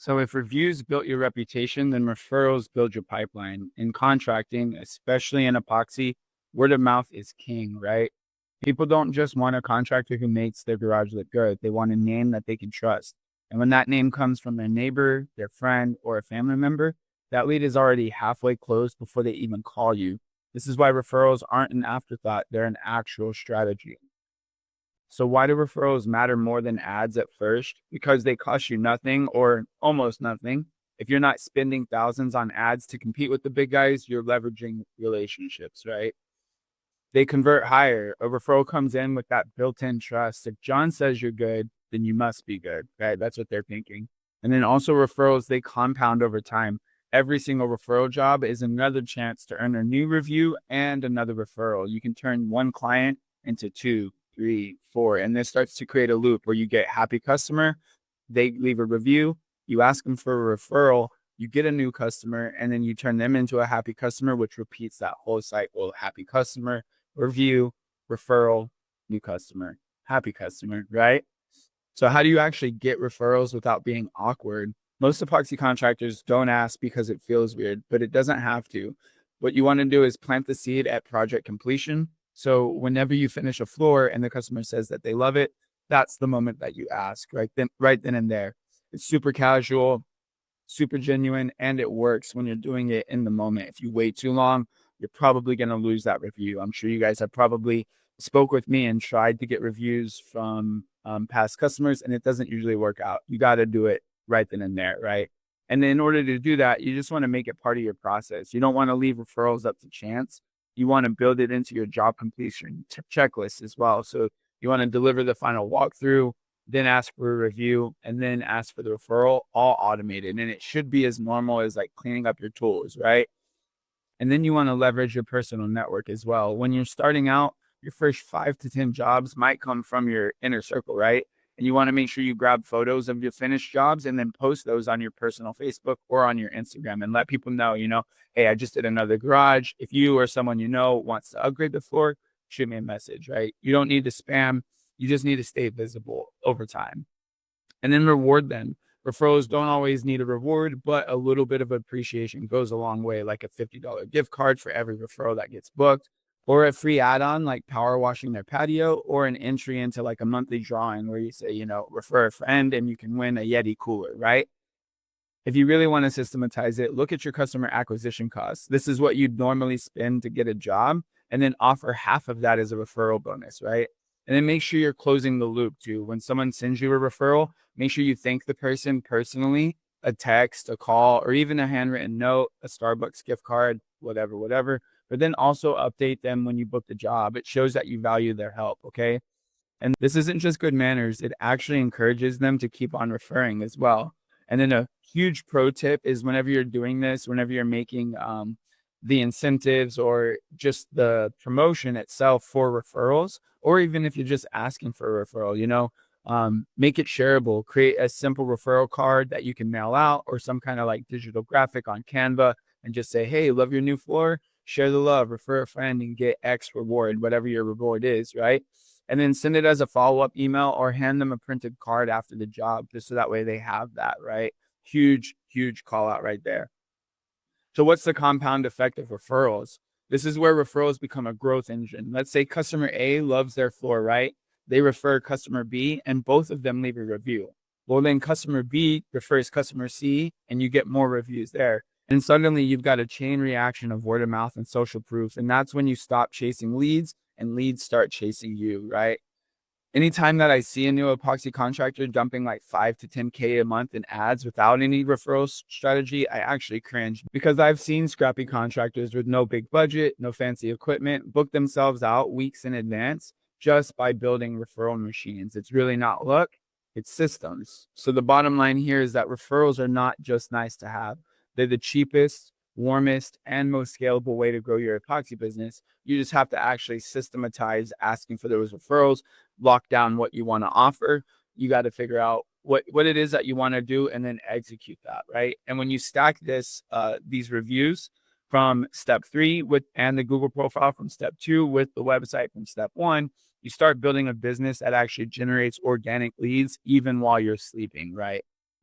So if reviews built your reputation, then referrals build your pipeline. In contracting, especially in epoxy, word of mouth is king, right? People don't just want a contractor who makes their garage look good. They want a name that they can trust. And when that name comes from their neighbor, their friend, or a family member, that lead is already halfway closed before they even call you. This is why referrals aren't an afterthought, they're an actual strategy. So why do referrals matter more than ads at first? Because they cost you nothing or almost nothing. If you're not spending thousands on ads to compete with the big guys, you're leveraging relationships, right? They convert higher. A referral comes in with that built-in trust. If John says you're good, then you must be good, right? That's what they're thinking. And then also referrals, they compound over time. Every single referral job is another chance to earn a new review and another referral. You can turn one client into 2, 3, 4, and this starts to create a loop where you get happy customer, they leave a review, you ask them for a referral, you get a new customer, and then you turn them into a happy customer, which repeats that whole cycle. Happy customer, review, referral, new customer, happy customer, right? So how do you actually get referrals without being awkward? Most epoxy contractors don't ask because it feels weird, but it doesn't have to. What you want to do is plant the seed at project completion. So whenever you finish a floor and the customer says that they love it, that's the moment that you ask, right then and there. It's super casual, super genuine, and it works when you're doing it in the moment. If you wait too long, you're probably going to lose that review. I'm sure you guys have probably spoke with me and tried to get reviews from past customers, and it doesn't usually work out. You got to do it right then and there, right? And then in order to do that, you just want to make it part of your process. You don't want to leave referrals up to chance. You want to build it into your job completion checklist as well. So you want to deliver the final walkthrough, then ask for a review, and then ask for the referral, all automated. And it should be as normal as like cleaning up your tools, right? And then you want to leverage your personal network as well. When you're starting out, your first 5 to 10 jobs might come from your inner circle, right? And you want to make sure you grab photos of your finished jobs and then post those on your personal Facebook or on your Instagram and let people know, hey, I just did another garage. If you or someone you know wants to upgrade the floor, shoot me a message, right? You don't need to spam. You just need to stay visible over time. And then reward them. Referrals don't always need a reward, but a little bit of appreciation goes a long way, like a $50 gift card for every referral that gets booked, or a free add-on like power washing their patio, or an entry into like a monthly drawing where you say, refer a friend and you can win a Yeti cooler, right? If you really want to systematize it, look at your customer acquisition costs. This is what you'd normally spend to get a job, and then offer half of that as a referral bonus, right? And then make sure you're closing the loop too. When someone sends you a referral, make sure you thank the person personally, a text, a call, or even a handwritten note, a Starbucks gift card, whatever. But then also update them when you book the job. It shows that you value their help, okay? And this isn't just good manners, it actually encourages them to keep on referring as well. And then a huge pro tip is whenever you're doing this, whenever you're making the incentives or just the promotion itself for referrals, or even if you're just asking for a referral, make it shareable. Create a simple referral card that you can mail out or some kind of like digital graphic on Canva and just say, hey, love your new floor, share the love, refer a friend and get X reward, whatever your reward is, right? And then send it as a follow-up email or hand them a printed card after the job, just so that way they have that, right? Huge call out right there. So what's the compound effect of referrals? This is where referrals become a growth engine. Let's say customer A loves their floor, right? They refer customer B and both of them leave a review. Well, then customer B refers customer C and you get more reviews there. And suddenly you've got a chain reaction of word of mouth and social proof. And that's when you stop chasing leads and leads start chasing you, right? Anytime that I see a new epoxy contractor dumping like 5 to 10K a month in ads without any referral strategy, I actually cringe because I've seen scrappy contractors with no big budget, no fancy equipment, book themselves out weeks in advance just by building referral machines. It's really not luck, it's systems. So the bottom line here is that referrals are not just nice to have. They're the cheapest, warmest, and most scalable way to grow your epoxy business. You just have to actually systematize asking for those referrals, lock down what you want to offer. You got to figure out what it is that you want to do and then execute that, right? And when you stack these reviews from step 3 and the Google profile from step 2 with the website from step 1, you start building a business that actually generates organic leads even while you're sleeping, right?